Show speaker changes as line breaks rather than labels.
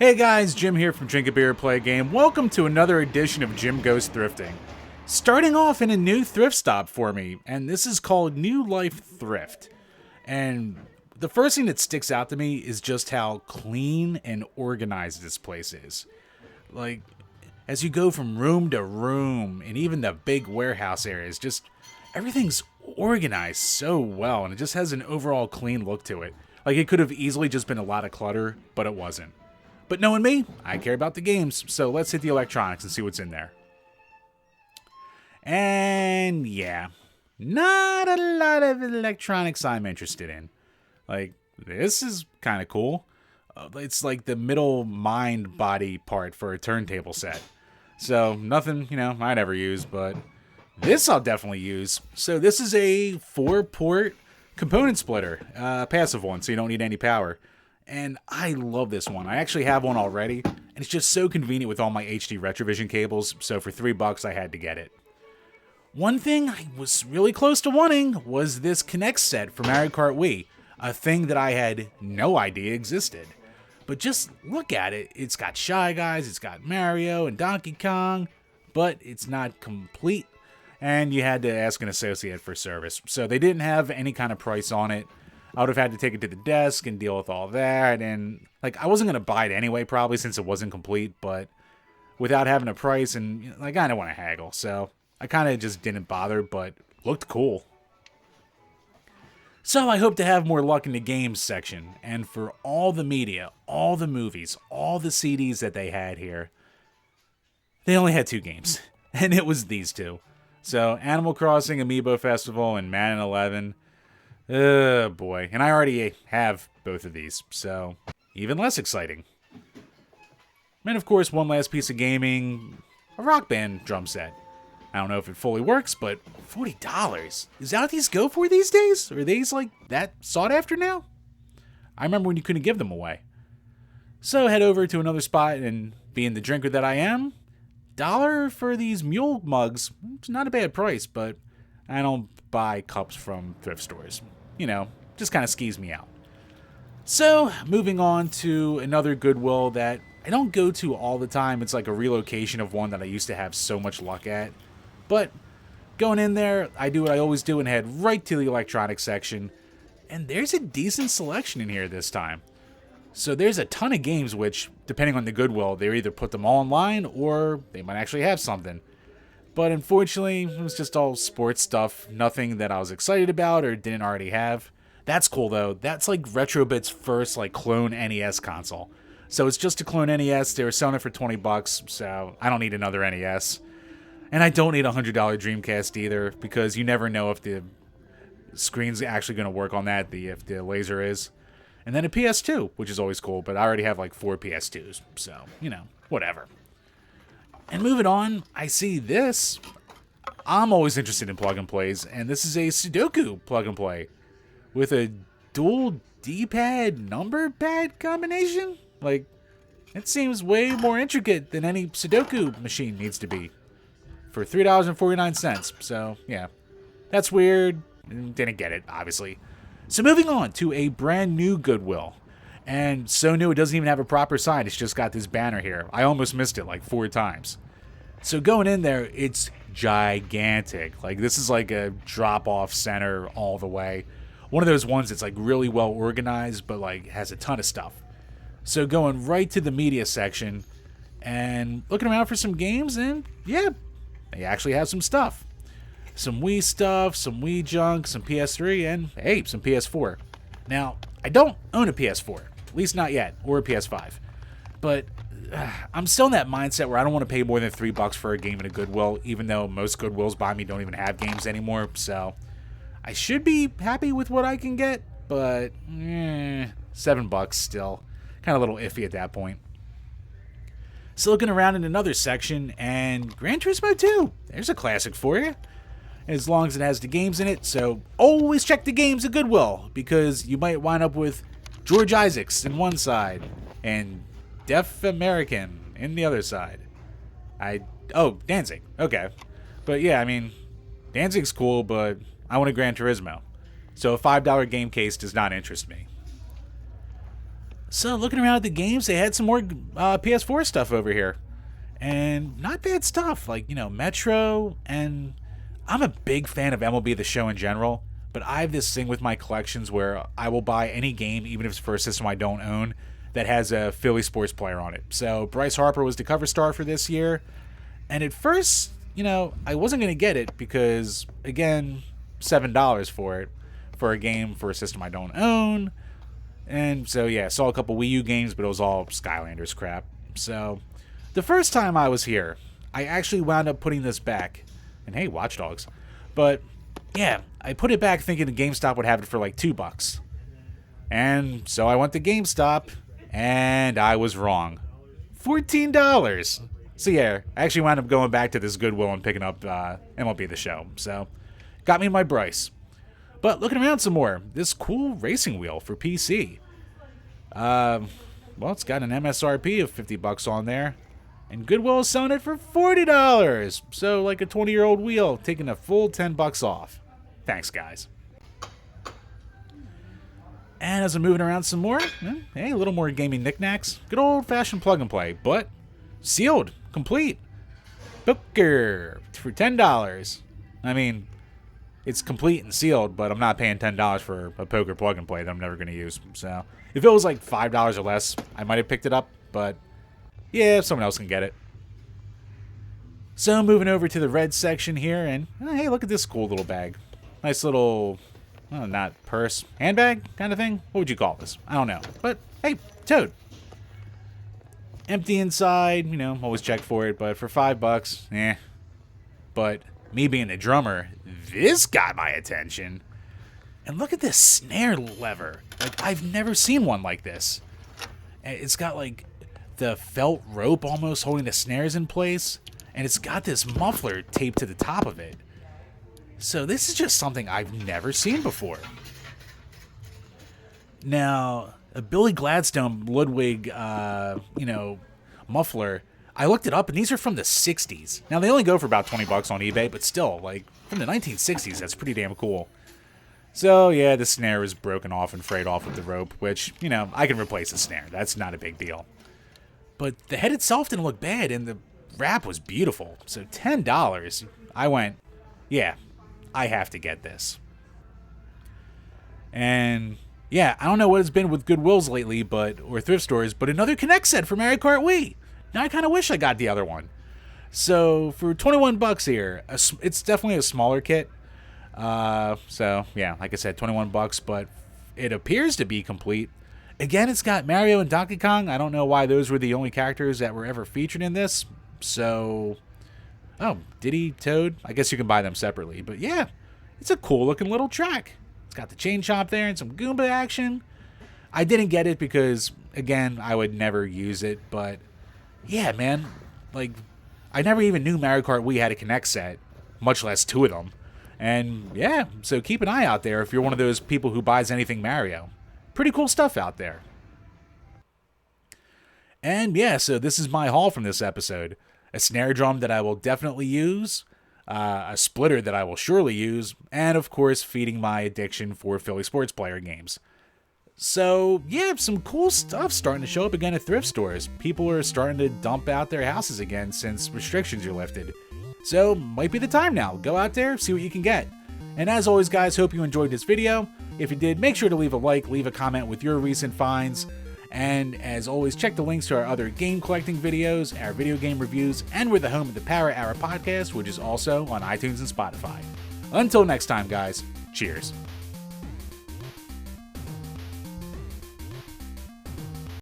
Hey guys, Jim here from DrinkABeerandPlayAGame. Welcome to another edition of Jim Goes Thrifting. Starting off in a new thrift stop for me, and this is called New Life Thrift. And the first thing that sticks out to me is just how clean and organized this place is. Like, as you go from room to room, and even the big warehouse areas, just everything's organized so well, and it just has an overall clean look to it. Like, it could have easily just been a lot of clutter, but it wasn't. But knowing me, I care about the games, so let's hit the electronics and see what's in there. And yeah, not a lot of electronics I'm interested in. Like, this is kind of cool. It's like the middle mind body part for a turntable set. So nothing, I'd ever use, but this I'll definitely use. So this is a 4-port component splitter, passive one, so you don't need any power. And I love this one. I actually have one already, and it's just so convenient with all my HD Retrovision cables, so for $3 I had to get it. One thing I was really close to wanting was this Connect set for Mario Kart Wii, a thing that I had no idea existed. But just look at it. It's got Shy Guys, it's got Mario and Donkey Kong, but it's not complete, and you had to ask an associate for service. So they didn't have any kind of price on it. I would have had to take it to the desk and deal with all that, and I wasn't going to buy it anyway, probably, since it wasn't complete, but without having a price, and I don't want to haggle, so I kind of just didn't bother, but looked cool. So I hope to have more luck in the games section, and for all the media, all the movies, all the CDs that they had here, they only had 2 games, and it was these 2. So Animal Crossing Amiibo Festival and Madden 11. Oh boy, and I already have both of these, so even less exciting. And of course, one last piece of gaming, a Rock Band drum set. I don't know if it fully works, but $40. Is that what these go for these days? Are these that sought after now? I remember when you couldn't give them away. So head over to another spot, and being the drinker that I am, $1 for these mule mugs. It's not a bad price, but I don't buy cups from thrift stores. Just kind of skees me out. So, moving on to another Goodwill that I don't go to all the time. It's like a relocation of one that I used to have so much luck at. But going in there, I do what I always do and head right to the electronics section. And there's a decent selection in here this time. So there's a ton of games which, depending on the Goodwill, they either put them all online or they might actually have something. But unfortunately, it was just all sports stuff, nothing that I was excited about or didn't already have. That's cool though. That's like Retrobit's first clone NES console. So it's just a clone NES. They were selling it for $20, so I don't need another NES. And I don't need a $100 Dreamcast either, because you never know if the screen's actually going to work on that, if the laser is. And then a PS2, which is always cool, but I already have 4 PS2s, so, whatever. And moving on, I see this. I'm always interested in plug and plays, and this is a Sudoku plug and play with a dual D-pad number pad combination. It seems way more intricate than any Sudoku machine needs to be for $3.49. So, yeah, that's weird. Didn't get it, obviously. So moving on to a brand new Goodwill. And so new it doesn't even have a proper sign. It's just got this banner here. I almost missed it 4 times. So going in there, it's gigantic. This is a drop-off center all the way. One of those ones that's really well organized, but has a ton of stuff. So going right to the media section and looking around for some games, and yeah, they actually have some stuff. Some Wii stuff, some Wii junk, some PS3, and hey, some PS4. Now, I don't own a PS4. At least not yet, or a PS5. But I'm still in that mindset where I don't want to pay more than $3 for a game in a Goodwill, even though most Goodwills by me don't even have games anymore. So I should be happy with what I can get, but $7 still. Kind of a little iffy at that point. So looking around in another section, and Gran Turismo 2. There's a classic for you. As long as it has the games in it, so always check the games at Goodwill, because you might wind up with George Isaacs in one side, and Deaf American in the other side. Danzig. Okay. But yeah, Danzig's cool, but I want a Gran Turismo. So a $5 game case does not interest me. So looking around at the games, they had some more PS4 stuff over here. And not bad stuff, like, Metro, and I'm a big fan of MLB The Show in general, but I have this thing with my collections where I will buy any game, even if it's for a system I don't own, that has a Philly sports player on it. So Bryce Harper was the cover star for this year, and at first, I wasn't going to get it because, again, $7 for it, for a game for a system I don't own. And so, yeah, saw a couple Wii U games, but it was all Skylanders crap. So, the first time I was here, I actually wound up putting this back. And hey, Watch Dogs. But, yeah, I put it back thinking the GameStop would have it for like $2. And so I went to GameStop, and I was wrong. $14. So, yeah, I actually wound up going back to this Goodwill and picking up MLB The Show. So, got me my Bryce. But looking around some more, this cool racing wheel for PC. Well, it's got an MSRP of $50 on there. And Goodwill is selling it for $40. So like a 20-year-old wheel, taking a full $10 off. Thanks, guys. And as I'm moving around some more, hey, a little more gaming knickknacks. Good old-fashioned plug-and-play, but sealed, complete. Booker for $10. I mean, it's complete and sealed, but I'm not paying $10 for a poker plug-and-play that I'm never going to use. So if it was like $5 or less, I might have picked it up, but yeah, if someone else can get it. So moving over to the red section here, and hey, look at this cool little bag. Nice little, not purse, handbag kind of thing? What would you call this? I don't know. But hey, toad. Empty inside, always check for it, but for $5, But me being the drummer, this got my attention. And look at this snare lever. Like, I've never seen one like this. It's got like the felt rope almost holding the snares in place, and it's got this muffler taped to the top of it. So this is just something I've never seen before. Now, a Billy Gladstone Ludwig, muffler, I looked it up, and these are from the 60s. Now, they only go for about $20 on eBay, but still, like, from the 1960s, that's pretty damn cool. So, yeah, the snare is broken off and frayed off with the rope, which, I can replace the snare. That's not a big deal. But the head itself didn't look bad, and the wrap was beautiful. So $10, I went, yeah, I have to get this. And yeah, I don't know what it's been with Goodwills lately, or thrift stores, but another Kinect set for Mario Kart Wii. Now I kind of wish I got the other one. So for $21 here, it's definitely a smaller kit. So yeah, like I said, $21, but it appears to be complete. Again, it's got Mario and Donkey Kong. I don't know why those were the only characters that were ever featured in this. So, Diddy, Toad, I guess you can buy them separately. But yeah, it's a cool looking little track. It's got the chain chomp there and some Goomba action. I didn't get it because, again, I would never use it. But yeah, man, like, I never even knew Mario Kart Wii had a Kinect set, much less two of them. And yeah, so keep an eye out there if you're one of those people who buys anything Mario. Pretty cool stuff out there. And yeah, so this is my haul from this episode. A snare drum that I will definitely use, a splitter that I will surely use, and of course feeding my addiction for Philly sports player games. So yeah, some cool stuff starting to show up again at thrift stores. People are starting to dump out their houses again since restrictions are lifted. So might be the time now. Go out there, see what you can get. And as always, guys, hope you enjoyed this video. If you did, make sure to leave a like, leave a comment with your recent finds. And as always, check the links to our other game collecting videos, our video game reviews, and we're the home of the Power Hour podcast, which is also on iTunes and Spotify. Until next time, guys, cheers.